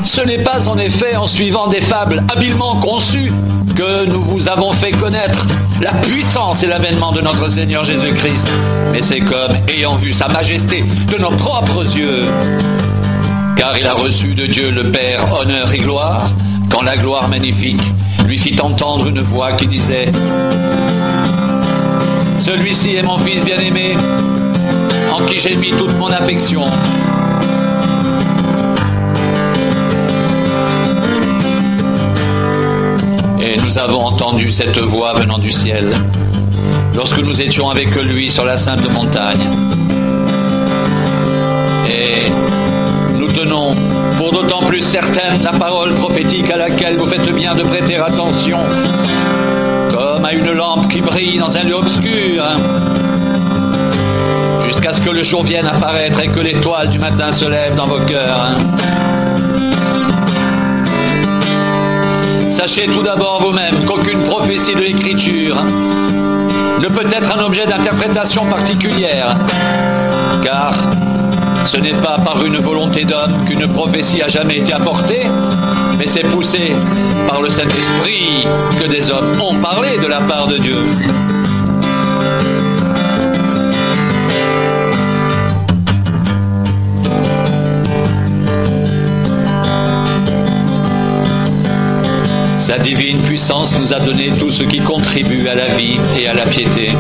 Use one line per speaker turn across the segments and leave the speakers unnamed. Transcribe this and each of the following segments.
Ce n'est pas en effet en suivant des fables habilement conçues que nous vous avons fait connaître la puissance et l'avènement de notre Seigneur Jésus-Christ, mais c'est comme ayant vu sa majesté de nos propres yeux. Car il a reçu de Dieu le Père honneur et gloire, quand la gloire magnifique lui fit entendre une voix qui disait « Celui-ci est mon Fils bien-aimé, en qui j'ai mis toute mon affection. » Et nous avons entendu cette voix venant du ciel, lorsque nous étions avec lui sur la sainte montagne. Et nous tenons pour d'autant plus certaine la parole prophétique à laquelle vous faites bien de prêter attention, comme à une lampe qui brille dans un lieu obscur, jusqu'à ce que le jour vienne apparaître et que l'étoile du matin se lève dans vos cœurs. Sachez tout d'abord vous-même qu'aucune prophétie de l'Écriture ne peut être un objet d'interprétation particulière, car ce n'est pas par une volonté d'homme qu'une prophétie a jamais été apportée, mais c'est poussé par le Saint-Esprit que des hommes ont parlé de la part de Dieu. Sa divine puissance nous a donné tout ce qui contribue à la vie et à la piété,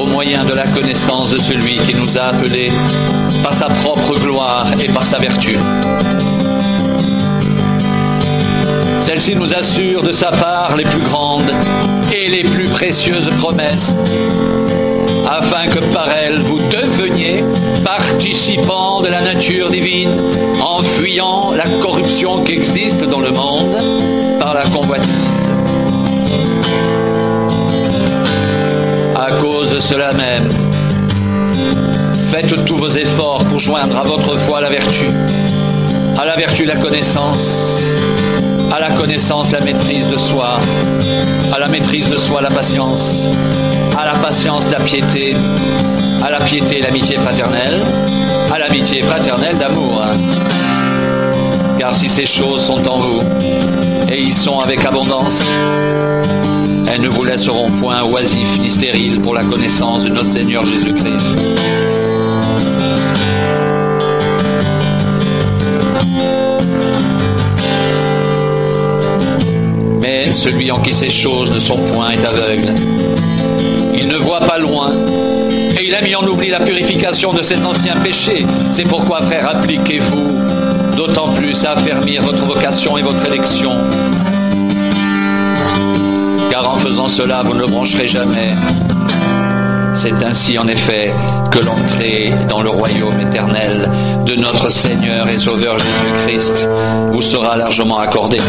au moyen de la connaissance de celui qui nous a appelés par sa propre gloire et par sa vertu. Celle-ci nous assure de sa part les plus grandes et les plus précieuses promesses, afin que par elles vous deveniez participants de la nature divine, en fuyant la corruption qui existe dans le monde par la convoitise. À cause de cela même, faites tous vos efforts pour joindre à votre foi la vertu, à la vertu la connaissance, à la connaissance la maîtrise de soi, à la maîtrise de soi la patience, à la patience la piété, à la piété l'amitié fraternelle, à l'amitié fraternelle d'amour. Car si ces choses sont en vous, et y sont avec abondance, elles ne vous laisseront point oisifs ni stériles pour la connaissance de notre Seigneur Jésus-Christ. Mais celui en qui ces choses ne sont point est aveugle. Il ne voit pas loin, et il a mis en oubli la purification de ses anciens péchés. C'est pourquoi, frères, appliquez-vous d'autant plus à affermir votre vocation et votre élection. Car en faisant cela, vous ne le brancherez jamais. C'est ainsi, en effet, que l'entrée dans le royaume éternel de notre Seigneur et Sauveur Jésus-Christ vous sera largement accordée.